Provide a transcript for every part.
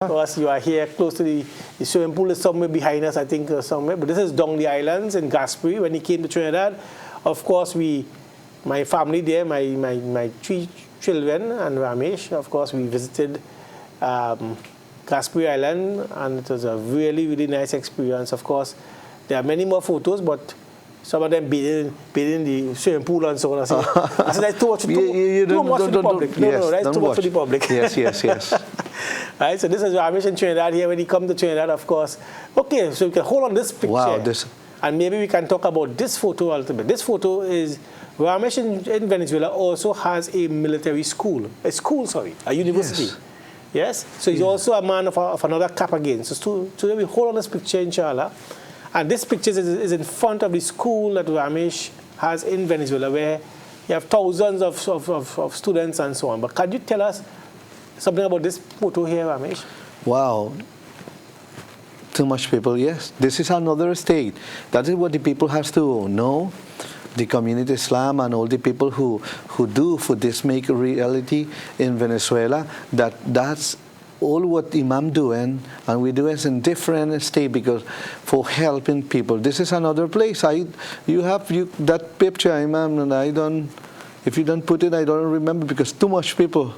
Of course, you are here close to the swimming pool is somewhere behind us, I think, somewhere. But this is down the islands in Gaspery. When he came to Trinidad, of course, my family there, my 3 children and Ramesh, of course, we visited Gaspery Island, and it was a really, really nice experience. Of course, there are many more photos, but some of them bathing in the swimming pool and so on. I said, that's too much for the public. No, that's too much for the public. Yes. Right, so this is Ramesh in Trinidad here. When he come to Trinidad, of course. Okay, so we can hold on this picture. Wow, and maybe we can talk about this photo a little bit. This photo is Ramesh in Venezuela also has a military school. A university. Yes? So he's also a man of another cap again. So today we hold on this picture, inshallah. And this picture is in front of the school that Ramesh has in Venezuela, where you have thousands of students and so on. But can you tell us something about this photo here, Ramesh? Wow. Too much people, yes. This is another state. That is what the people have to know. The community Islam and all the people who do for this make a reality in Venezuela, that's all what Imam doing, and we do it in different state because for helping people. This is another place. You have that picture, Imam, and if you don't put it, I don't remember because too much people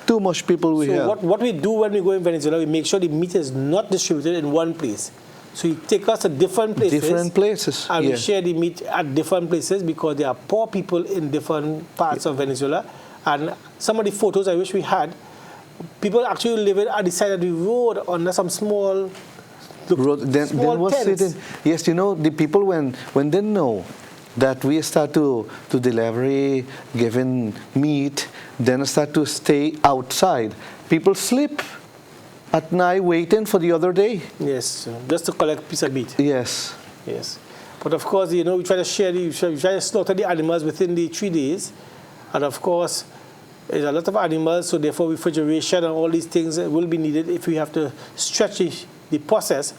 we have. So what we do when we go in Venezuela, we make sure the meat is not distributed in one place. So you take us to different places. And we share the meat at different places because there are poor people in different parts of Venezuela. And some of the photos I wish we had, people actually living at the side of the road under some small tents. Yes, you know, the people when they know that we start to delivery, giving meat, then start to stay outside. People sleep at night waiting for the other day. Yes, just to collect piece of meat. Yes. But of course, you know, we try to slaughter the animals within the 3 days. And of course, there's a lot of animals, so therefore refrigeration and all these things will be needed if we have to stretch the process.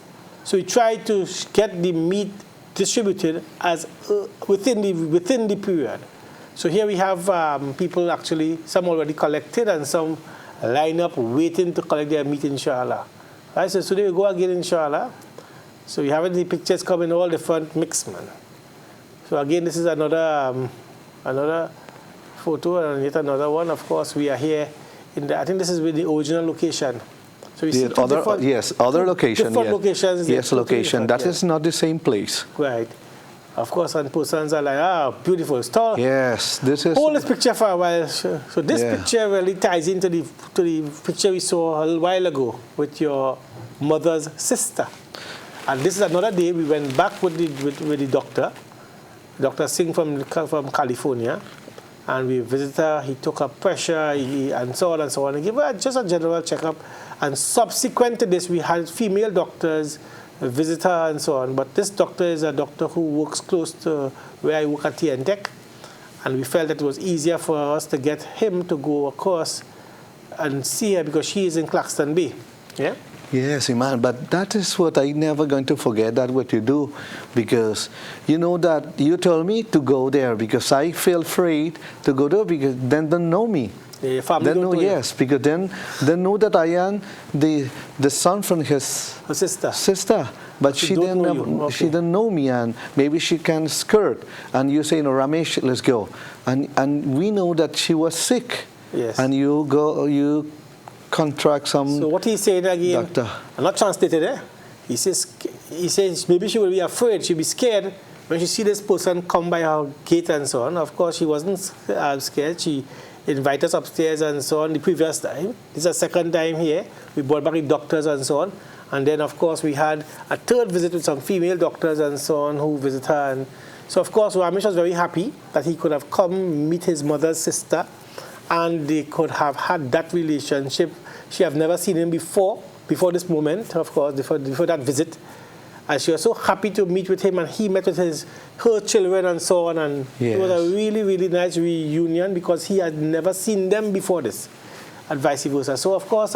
So we try to get the meat distributed as within the period. So here we have people actually, some already collected and some line up waiting to collect their meat, inshallah. Right, so today we go again, inshallah. So we have the pictures coming all different mix, man. So again, this is another photo and yet another one. Of course, we are here I think this is with the original location. So we see other location. Different locations. Yes, location. That is not the same place. Right. Of course, and persons are like, beautiful. Stop. Yes, this is. Hold this picture for a while. So this picture really ties into the picture we saw a little while ago with your mother's sister. And this is another day we went back with the doctor, Dr. Singh from California. And we visited her, he took her pressure, and so on and so on. And gave her just a general checkup. And subsequent to this, we had female doctors visit her and so on. But this doctor is a doctor who works close to where I work at TNTech. And we felt that it was easier for us to get him to go across and see her because she is in Claxton Bay. Yeah? Yes, Iman, but that is what I never going to forget, that what you do, because you know that you told me to go there because I feel afraid to go there because then they know me. The family don't know yes, because then they know that I am the son from her sister. But she didn't know me, and maybe she can skirt. And you say, no, Ramesh, let's go. And we know that she was sick. Yes. And you contract some. So what he's saying again, doctor. I'm not translated there. He says maybe she will be afraid, she'll be scared when she see this person come by her gate and so on. Of course, she wasn't scared. She invited us upstairs and so on the previous time. This is the second time here. We brought back the doctors and so on. And then, of course, we had a third visit with some female doctors and so on who visit her. And so, of course, Ramesh was very happy that he could have come meet his mother's sister and they could have had that relationship. She have never seen him before this moment, of course, before that visit. And she was so happy to meet with him, and he met with her children and so on. And it was a really, really nice reunion because he had never seen them before this, and vice versa. So, of course,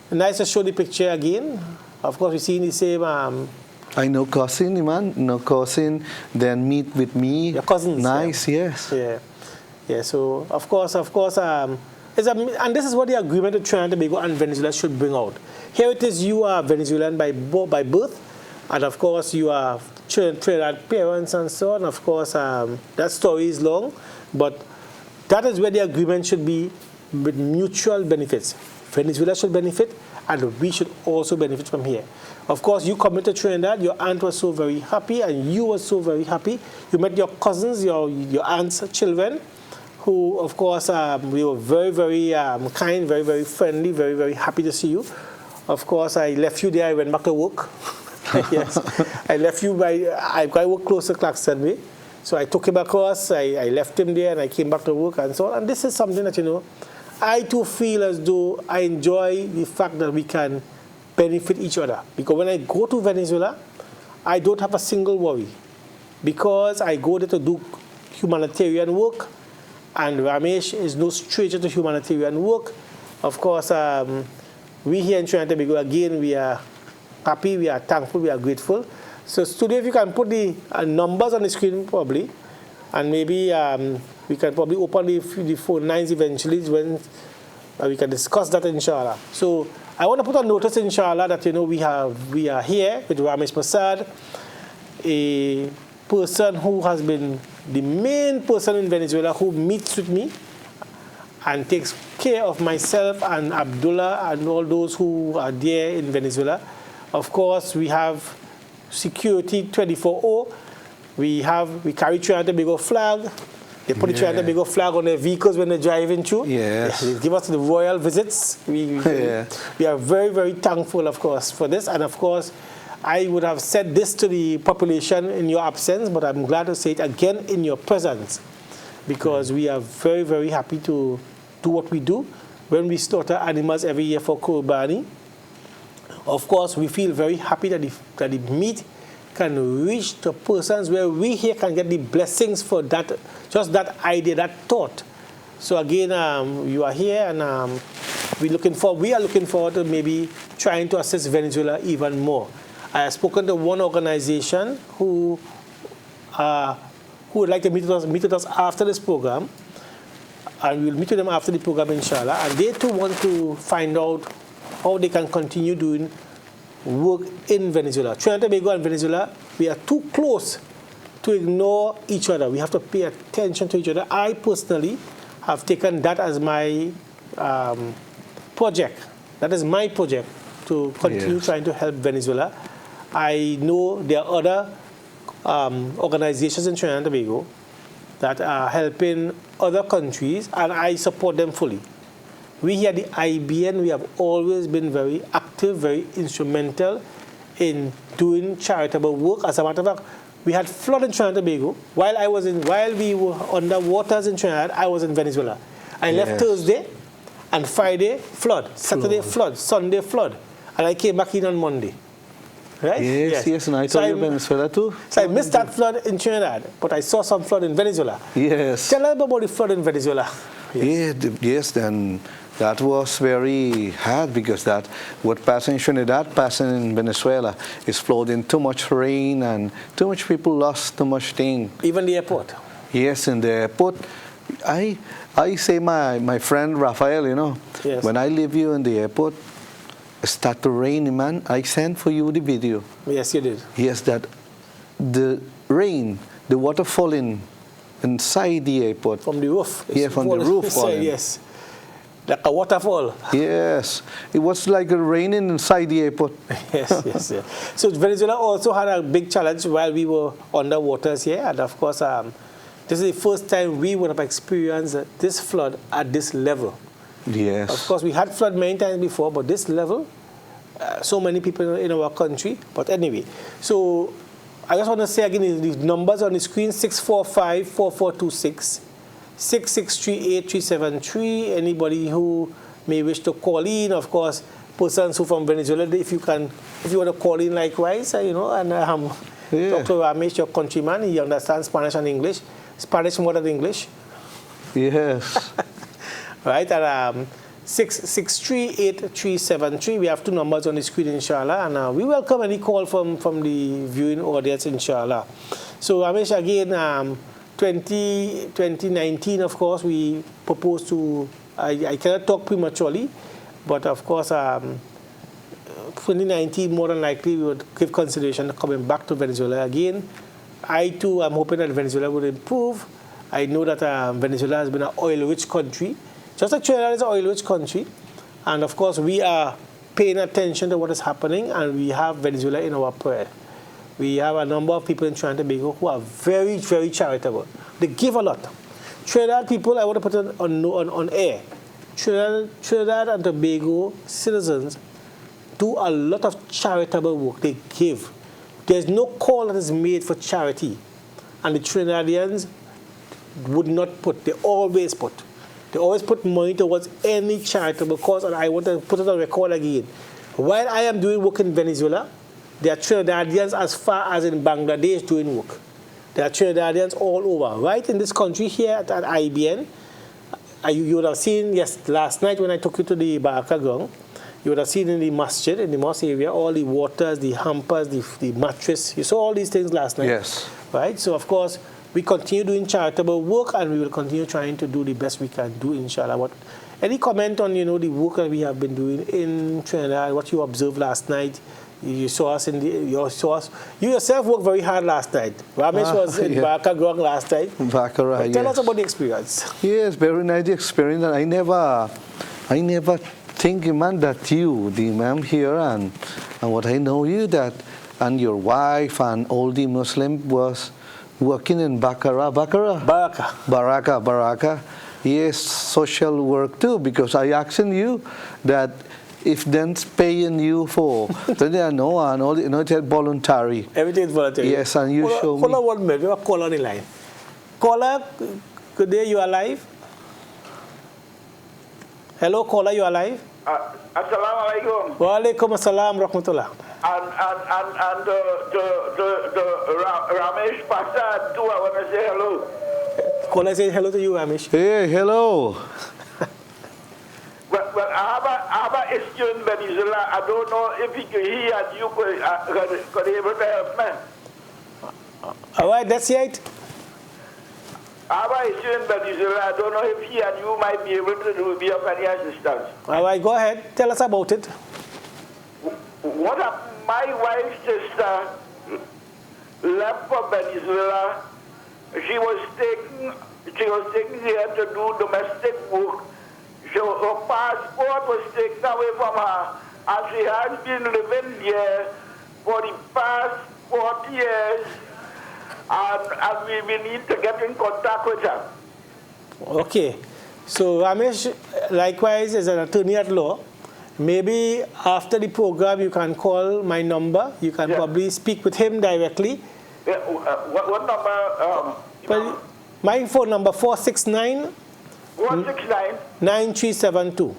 nice to show the picture again. Of course, we see the same. I know cousin, man. No cousin, then meet with me. Your cousins. Nice, yes. Yeah. So, of course, And this is what the agreement with Trinidad and Tobago and Venezuela should bring out. Here it is, you are Venezuelan by birth, and of course you are Trinidad parents and so on. Of course, that story is long, but that is where the agreement should be with mutual benefits. Venezuela should benefit, and we should also benefit from here. Of course, you come to Trinidad, your aunt was so very happy, and you were so very happy. You met your cousins, your aunt's children, who, of course, we were very, very kind, very, very friendly, very, very happy to see you. Of course, I left you there, I went back to work. Yes, I left you I work close to Clarkson Way. So I took him across, I left him there, and I came back to work and so on. And this is something that, I too feel as though I enjoy the fact that we can benefit each other. Because when I go to Venezuela, I don't have a single worry. Because I go there to do humanitarian work, and Ramesh is no stranger to humanitarian work. Of course, we here in Trinidad and Tobago, again, we are happy, we are thankful, we are grateful. So, Studio, if you can put the numbers on the screen, probably, and maybe we can probably open the phone lines eventually when we can discuss that, inshallah. So, I want to put on notice, inshallah, that, we are here with Ramesh Prasad, a person who has been the main person in Venezuela who meets with me and takes care of myself and Abdullah and all those who are there in Venezuela. Of course, we have security 24/0. We carry Trinidad and Tobago flag. They put the Trinidad and Tobago flag on their vehicles when they're driving through. Yes. They give us the royal visits. We are very, very thankful, of course, for this. And of course, I would have said this to the population in your absence, but I'm glad to say it again in your presence, because we are very, very happy to do what we do. When we slaughter animals every year for Qurbani, of course, we feel very happy that the meat can reach to persons where we here can get the blessings for that, just that idea, that thought. So again, you are here, and we are looking forward to maybe trying to assist Venezuela even more. I have spoken to one organization who would like to meet with us after this program, and we'll meet with them after the program, inshallah. And they too want to find out how they can continue doing work in Venezuela. Trinidad and Tobago and Venezuela, we are too close to ignore each other. We have to pay attention to each other. I personally have taken that as my project. That is my project, to continue trying to help Venezuela. I know there are other organizations in Trinidad and Tobago that are helping other countries, and I support them fully. We here at the IBN, we have always been very active, very instrumental in doing charitable work. As a matter of fact, we had flood in Trinidad and Tobago. While we were under waters in Trinidad, I was in Venezuela. I left Thursday, and Friday, flood. Saturday, flood. Sunday, flood. And I came back in on Monday. Right? Yes, and I told you Venezuela too. So I missed that flood in Trinidad, but I saw some flood in Venezuela. Yes. Tell us about the flood in Venezuela. Then that was very hard, because that what passing in Trinidad, passing in Venezuela, is flooding too much rain, and too much people lost too much thing. Even the airport. Yes, in the airport. I say my friend Rafael, when I leave you in the airport, start to rain, man, I sent for you the video. Yes, you did. Yes, that the rain, the water falling inside the airport. From the roof. Yeah, from the roof falling. Yes. Like a waterfall. Yes. It was like raining inside the airport. Yes. So Venezuela also had a big challenge while we were under waters here. And of course, this is the first time we would have experienced this flood at this level. Yes. Of course, we had flood many times before, but this level, so many people in our country. But anyway, so I just want to say again, the numbers on the screen: 645-4426, 6638-373. Anybody who may wish to call in, of course, persons who from Venezuela, if you want to call in likewise, and talk to Ramesh, your countryman. He understands Spanish and English. Spanish more than English. Yes. Right, at 638-373. We have two numbers on the screen, inshallah, and we welcome any call from the viewing audience, inshallah. So, Ramesh, again, 2019, of course, we proposed to I cannot talk prematurely, but of course, 2019, more than likely, we would give consideration to coming back to Venezuela again. I, too, am hoping that Venezuela would improve. I know that Venezuela has been an oil-rich country, just like Trinidad is an oil-rich country. And, of course, we are paying attention to what is happening, and we have Venezuela in our prayer. We have a number of people in Trinidad and Tobago who are very, very charitable. They give a lot. Trinidad people, I want to put it on air. Trinidad and Tobago citizens do a lot of charitable work. They give. There's no call that is made for charity. And the Trinidadians would not put. They always put. They always put money towards any charitable cause. And I want to put it on record again. While I am doing work in Venezuela, there are Trinidadians as far as in Bangladesh doing work. There are Trinidadians all over. Right in this country here at IBN, you would have seen, yes, last night when I took you to the Baraka ground, you would have seen in the masjid, in the mosque area, all the waters, the hampers, the mattress. You saw all these things last night. Yes. Right? So, of course, we continue doing charitable work, and we will continue trying to do the best we can do, inshallah. What, any comment on, the work that we have been doing in Trinidad, what you observed last night? You saw us you yourself worked very hard last night. Ramesh was in Baraka ground last night. Baccarat, Tell us about the experience. Yes, very nice experience. And I never think, Imam, that you, the Imam here, and what I know you, that, and your wife and all the Muslim was working in Baraka. Yes, social work too, because I asking you that if then paying you for, then I know, and all, it's voluntary. Everything is voluntary. Yes, and you show me. Hold on 1 minute, we have a caller on the line. Caller, good day, you are live? Hello, caller, you are live? Assalamu alaikum. Wa alaikum assalam, rahmatullah. And Ramesh Prasad too, I want to say hello. Caller says hello to you, Ramesh. Hey, hello. Well, I have an issue in Venezuela. I don't know if he and you could able to help me. All right, that's it. I have an issue in Venezuela. I don't know if he and you might be able to be of any assistance. All right, go ahead. Tell us about it. My wife's sister left for Venezuela. She was taken here to do domestic work. So her passport was taken away from her, and she has been living here for the past 40 years, and we need to get in contact with her. Okay. So Ramesh, likewise, is an attorney at law. Maybe after the program, you can call my number. You can probably speak with him directly. Yeah, what number? My phone number, 469 9372.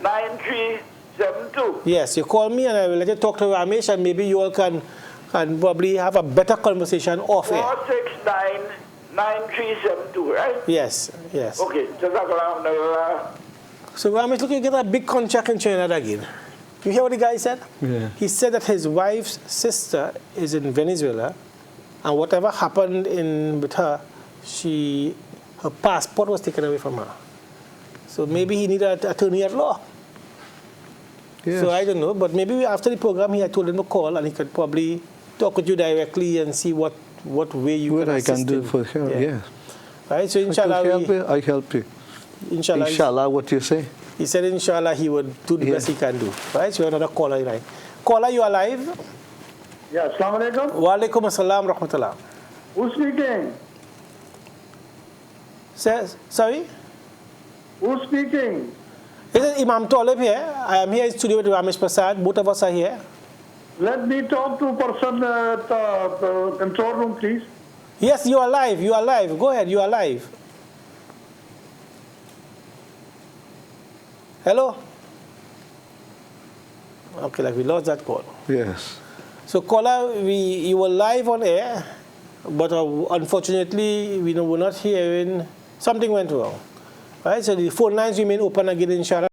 9372. Yes, you call me and I will let you talk to Ramesh, and maybe you all can probably have a better conversation off air. 469-9372, right? Yes. Okay. So Ramesh, look, you get a big contract in Trinidad again. You hear what the guy said? Yeah. He said that his wife's sister is in Venezuela, and whatever happened with her, her passport was taken away from her. So maybe he needed an attorney at law. Yes. So I don't know, but maybe after the program, I told him to call, and he could probably talk with you directly and see what way you what can assist I can do him. for her, yeah. Right, so inshallah, I help you. Inshallah, what you say? He said inshallah he would do the best he can do. Right, so another caller line. Caller, you are live? Yeah, assalamu alaikum. Wa alaikum assalam, rahmatullah. Who's speaking? Sorry? Who's speaking? This is Imam Talib here. I am here in studio with Ramesh Prasad. Both of us are here. Let me talk to person at the control room, please. Yes, you are live. You are live. Go ahead. You are live. Hello? Okay, we lost that call. Yes. So, caller, you were live on air, but unfortunately, we were not hearing. Something went wrong. Right? So, the phone lines remain open again, inshallah.